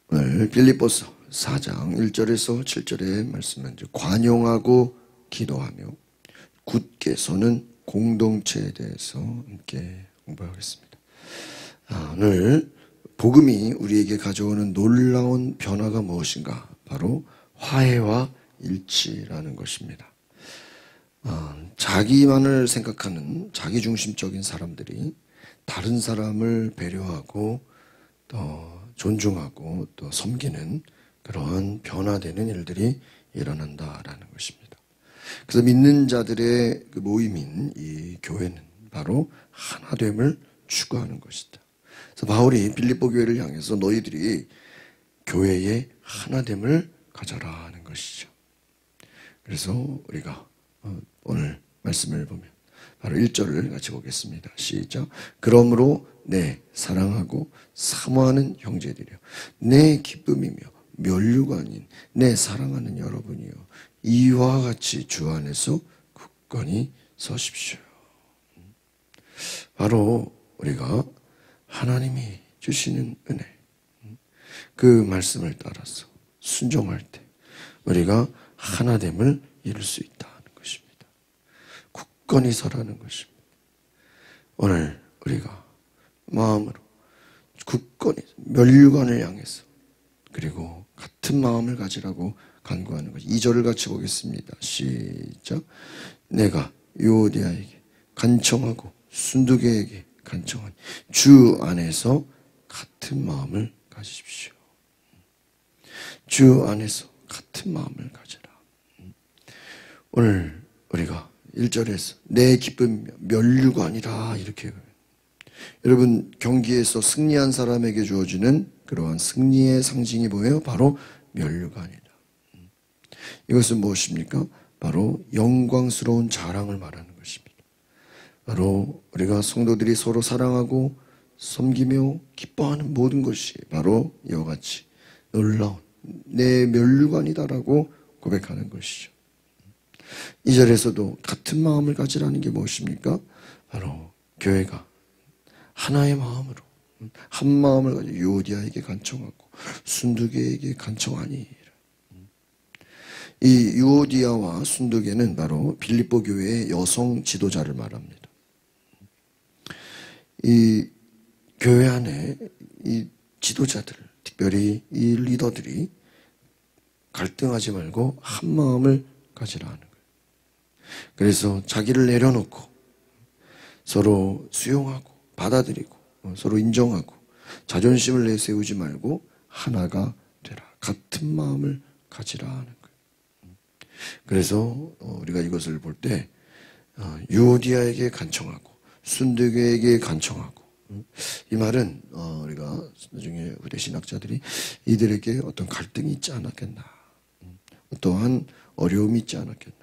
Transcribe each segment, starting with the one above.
오늘 빌립보서 4장 1절에서 7절의 말씀은 관용하고 기도하며 굳게 서는 공동체에 대해서 함께 공부하겠습니다. 오늘 복음이 우리에게 가져오는 놀라운 변화가 무엇인가? 바로 화해와 일치라는 것입니다. 자기만을 생각하는 자기중심적인 사람들이 다른 사람을 배려하고 또 존중하고 또 섬기는 그러한 변화되는 일들이 일어난다라는 것입니다. 그래서 믿는 자들의 그 모임인 이 교회는 바로 하나됨을 추구하는 것이다. 그래서 바울이 빌립보 교회를 향해서 너희들이 교회의 하나됨을 가져라 하는 것이죠. 그래서 우리가 오늘 말씀을 보면 바로 1절을 같이 보겠습니다. 시작. 그러므로 내 사랑하고 사모하는 형제들이여, 내 기쁨이며 면류관인 내 사랑하는 여러분이여, 이와 같이 주 안에서 굳건히 서십시오. 바로 우리가 하나님이 주시는 은혜, 그 말씀을 따라서 순종할 때 우리가 하나됨을 이룰 수 있다는 것입니다. 굳건히 서라는 것입니다. 오늘 우리가 마음으로 굳건히 면류관을 향해서 그리고 같은 마음을 가지라고 간구하는 것이 2절을 같이 보겠습니다. 시작. 내가 유오디아에게 간청하고 순두계에게 간청하니 주 안에서 같은 마음을 가지십시오. 주 안에서 같은 마음을 가지라. 오늘 우리가 1절에서 내 기쁨이며 면류관이라 이렇게, 여러분 경기에서 승리한 사람에게 주어지는 그러한 승리의 상징이 뭐예요? 바로 면류관이다. 이것은 무엇입니까? 바로 영광스러운 자랑을 말하는 것입니다. 바로 우리가 성도들이 서로 사랑하고 섬기며 기뻐하는 모든 것이 바로 이와 같이 놀라운 내 면류관이다라고 고백하는 것이죠. 2절에서도 같은 마음을 가지라는 게 무엇입니까? 바로 교회가 하나의 마음으로 한 마음을 가지고 유오디아에게 간청하고 순두계에게 간청하니, 이 유오디아와 순두계는 바로 빌립보 교회의 여성 지도자를 말합니다. 이 교회 안에 이 지도자들, 특별히 이 리더들이 갈등하지 말고 한 마음을 가지라 하는 거예요. 그래서 자기를 내려놓고 서로 수용하고 받아들이고 서로 인정하고 자존심을 내세우지 말고 하나가 되라. 같은 마음을 가지라 하는 거예요. 그래서 우리가 이것을 볼 때 유오디아에게 간청하고 순두계에게 간청하고, 이 말은 우리가 나중에 후대 신학자들이 이들에게 어떤 갈등이 있지 않았겠나, 어떠한 어려움이 있지 않았겠나,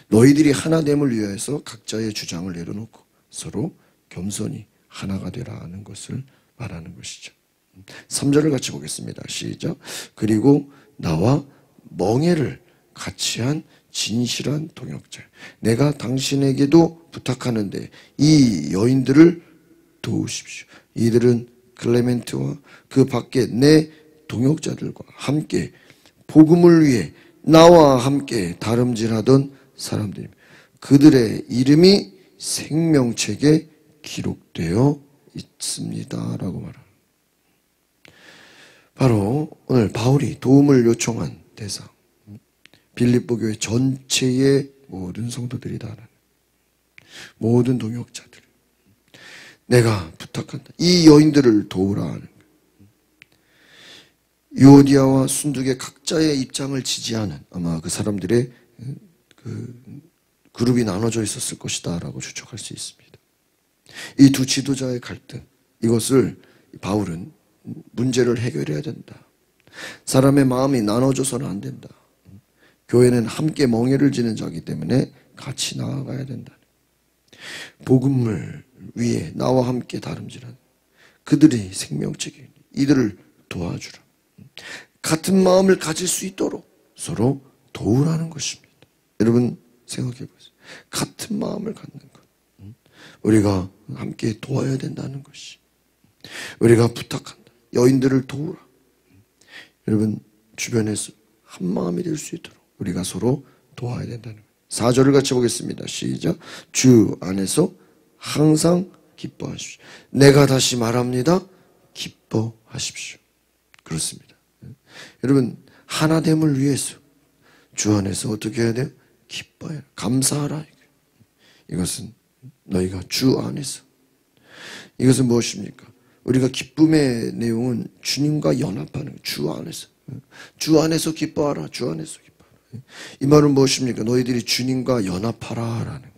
너희들이 하나됨을 위해서 각자의 주장을 내려놓고 서로 겸손히 하나가 되라 하는 것을 말하는 것이죠. 3절을 같이 보겠습니다. 시작. 그리고 나와 멍에를 같이 한 진실한 동역자, 내가 당신에게도 부탁하는데 이 여인들을 도우십시오. 이들은 클레멘트와 그 밖에 내 동역자들과 함께 복음을 위해 나와 함께 다름질하던 사람들입니다. 그들의 이름이 생명책에 기록되어 있습니다 라고 말합니다. 바로 오늘 바울이 도움을 요청한 대상, 빌립보 교회 전체의 모든 성도들이다, 모든 동역자들, 내가 부탁한다, 이 여인들을 도우라 하는 거예요. 유오디아와 순두계 각자의 입장을 지지하는, 아마 그 사람들의 그 그룹이 나눠져 있었을 것이다 라고 추측할 수 있습니다. 이 두 지도자의 갈등, 이것을 바울은 문제를 해결해야 된다. 사람의 마음이 나눠져서는 안 된다. 교회는 함께 멍에를 지는 자이기 때문에 같이 나아가야 된다. 복음을 위해 나와 함께 다름질하는 그들이 생명책이, 이들을 도와주라. 같은 마음을 가질 수 있도록 서로 도우라는 것입니다. 여러분 생각해 보세요. 같은 마음을 갖는 것, 우리가 함께 도와야 된다는 것이, 우리가 부탁한다. 여인들을 도우라. 여러분 주변에서 한 마음이 될 수 있도록 우리가 서로 도와야 된다는 거예요. 4절을 같이 보겠습니다. 시작. 주 안에서 항상 기뻐하십시오. 내가 다시 말합니다. 기뻐하십시오. 그렇습니다. 여러분 하나됨을 위해서 주 안에서 어떻게 해야 돼요? 기뻐해라. 감사하라. 이것은 너희가 주 안에서. 이것은 무엇입니까? 우리가 기쁨의 내용은 주님과 연합하는 거예요. 주 안에서. 주 안에서 기뻐하라. 주 안에서 기뻐하라. 이 말은 무엇입니까? 너희들이 주님과 연합하라라는 거예요.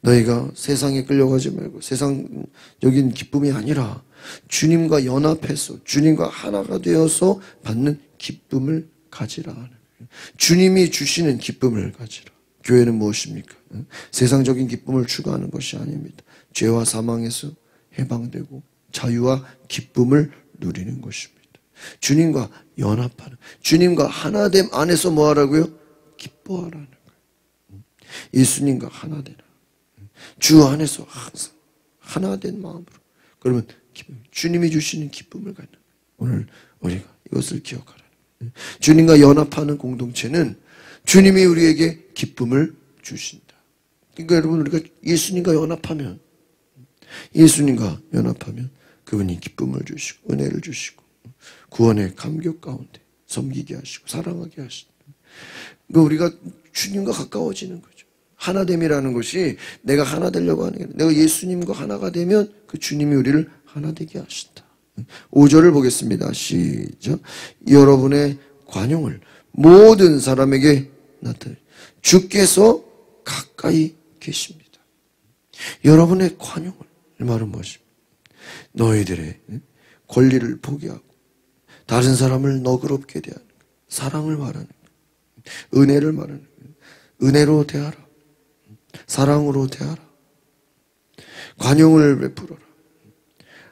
너희가 세상에 끌려가지 말고 세상적인 기쁨이 아니라 주님과 연합해서 주님과 하나가 되어서 받는 기쁨을 가지라 하는 거예요. 주님이 주시는 기쁨을 가지라. 교회는 무엇입니까? 세상적인 기쁨을 추구하는 것이 아닙니다. 죄와 사망에서 해방되고 자유와 기쁨을 누리는 것입니다. 주님과 연합하는, 주님과 하나됨 안에서 뭐 하라고요? 기뻐하라는 거예요. 예수님과 하나 되라. 주 안에서 항상 하나 된 마음으로. 그러면 주님이 주시는 기쁨을 갖는 거예요. 오늘 우리가 이것을 기억하라는 거예요. 주님과 연합하는 공동체는 주님이 우리에게 기쁨을 주신다. 그러니까 여러분 우리가 예수님과 연합하면 그분이 기쁨을 주시고 은혜를 주시고 구원의 감격 가운데 섬기게 하시고 사랑하게 하신다. 그러니까 우리가 주님과 가까워지는 거죠. 하나됨이라는 것이 내가 하나 되려고 하는 게 아니라 내가 예수님과 하나가 되면 그 주님이 우리를 하나 되게 하신다. 5절을 보겠습니다. 시작. 여러분의 관용을 모든 사람에게 나타내 주께서 가까이 계십니다. 여러분의 관용을, 이 말은 무엇입니까? 너희들의 권리를 포기하고 다른 사람을 너그럽게 대하는 것, 사랑을 말하는 것, 은혜를 말하는 것, 은혜로 대하라, 사랑으로 대하라, 관용을 베풀어라.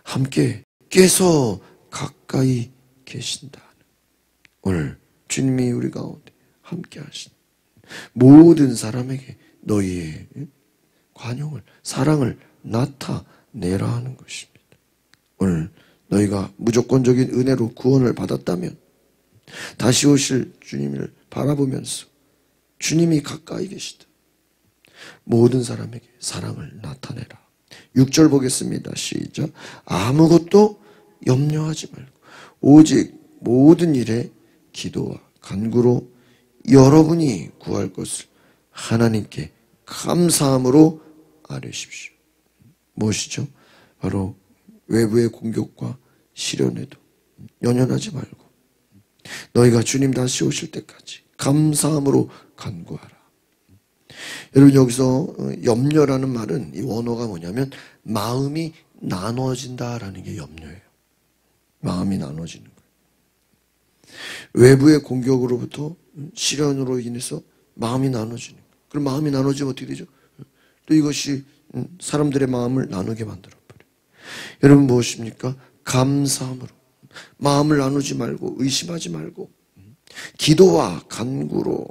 함께 께서 가까이 계신다. 오늘 주님이 우리 가운데 함께 하신 모든 사람에게 너희의 관용을, 사랑을 나타내라 하는 것입니다. 오늘 너희가 무조건적인 은혜로 구원을 받았다면 다시 오실 주님을 바라보면서 주님이 가까이 계시다. 모든 사람에게 사랑을 나타내라. 6절 보겠습니다. 시작. 아무것도 염려하지 말고 오직 모든 일에 기도와 간구로 여러분이 구할 것을 하나님께 감사함으로 아뢰십시오. 무엇이죠? 바로 외부의 공격과 시련에도 연연하지 말고 너희가 주님 다시 오실 때까지 감사함으로 간구하라. 여러분 여기서 염려라는 말은 이 원어가 뭐냐면 마음이 나눠진다라는 게 염려예요. 마음이 나눠지는 거예요. 외부의 공격으로부터 시련으로 인해서 마음이 나눠지는 거예요. 그럼 마음이 나눠지면 어떻게 되죠? 또 이것이 사람들의 마음을 나누게 만들어버려요. 여러분 무엇입니까? 감사함으로 마음을 나누지 말고 의심하지 말고 기도와 간구로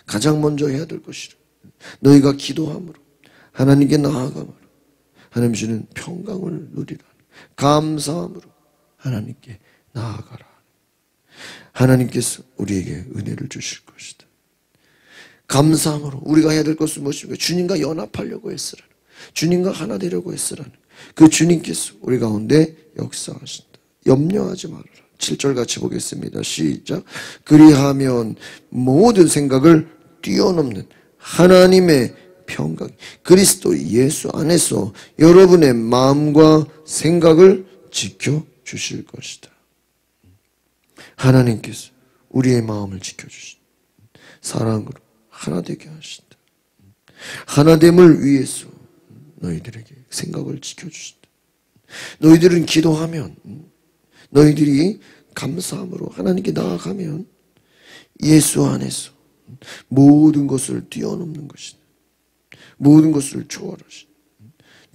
가장 먼저 해야 될 것이라. 너희가 기도함으로 하나님께 나아감으로 하나님 주시는 평강을 누리라. 감사함으로 하나님께 나아가라. 하나님께서 우리에게 은혜를 주실 것이다. 감사함으로 우리가 해야 될 것은 무엇입니까? 주님과 연합하려고 했으라는, 주님과 하나 되려고 했으라는 그 주님께서 우리 가운데 역사하신다. 염려하지 말아라. 7절 같이 보겠습니다. 시작. 그리하면 모든 생각을 뛰어넘는 하나님의 평강, 그리스도 예수 안에서 여러분의 마음과 생각을 지켜주실 것이다. 하나님께서 우리의 마음을 지켜주신다. 사랑으로 하나 되게 하신다. 하나됨을 위해서 너희들에게 생각을 지켜주신다. 너희들은 기도하면, 너희들이 감사함으로 하나님께 나아가면 예수 안에서 모든 것을 뛰어넘는 것이다. 모든 것을 초월하신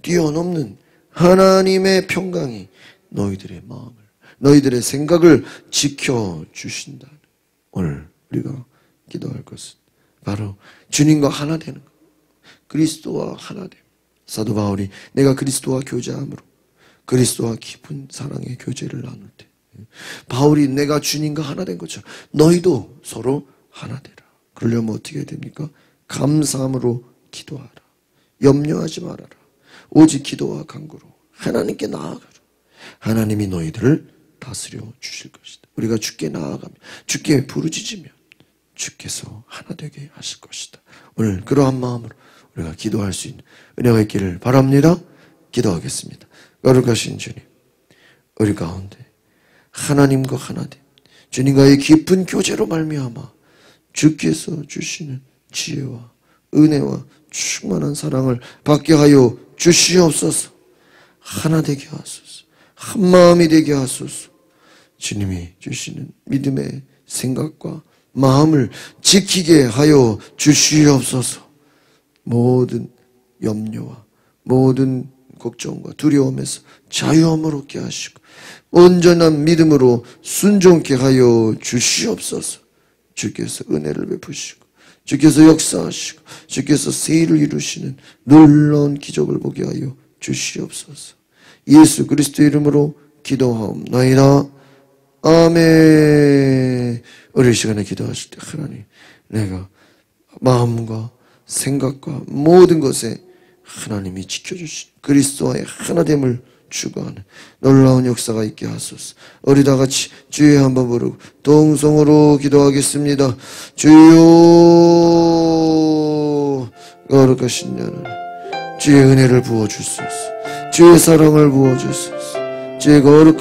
뛰어넘는 하나님의 평강이 너희들의 마음을, 너희들의 생각을 지켜주신다. 오늘 우리가 기도할 것은 바로 주님과 하나 되는 것, 그리스도와 하나 됨. 사도 바울이 내가 그리스도와 교제함으로 그리스도와 깊은 사랑의 교제를 나눌 때 바울이 내가 주님과 하나 된 것처럼 너희도 서로 하나 되라. 그러려면 어떻게 해야 됩니까? 감사함으로 기도하라. 염려하지 말아라. 오직 기도와 간구로 하나님께 나아가라. 하나님이 너희들을 다스려 주실 것이다. 우리가 주께 나아가면, 주께 부르짖으면 주께서 하나 되게 하실 것이다. 오늘 그러한 마음으로 우리가 기도할 수 있는 은혜가 있기를 바랍니다. 기도하겠습니다. 거룩하신 주님, 우리 가운데 하나님과 하나됨, 주님과의 깊은 교제로 말미암아 주께서 주시는 지혜와 은혜와 충만한 사랑을 받게 하여 주시옵소서. 하나 되게 하소서. 한 마음이 되게 하소서. 주님이 주시는 믿음의 생각과 마음을 지키게 하여 주시옵소서. 모든 염려와 모든 걱정과 두려움에서 자유함을 얻게 하시고 온전한 믿음으로 순종케 하여 주시옵소서. 주께서 은혜를 베푸시고 주께서 역사하시고 주께서 새 일을 이루시는 놀라운 기적을 보게 하여 주시옵소서. 예수 그리스도의 이름으로 기도하옵나이다. 아멘. 우리 시간에 기도하실 때 하나님, 내가 마음과 생각과 모든 것에 하나님이 지켜주신 그리스도와의 하나됨을 추구하는 놀라운 역사가 있게 하소서. 우리 다 같이 주여 한번 부르고 동성으로 기도하겠습니다. 주여, 거룩하신 하나님, 주의 은혜를 부어주소서. 주의 사랑을 부어주소서. 주의 거룩한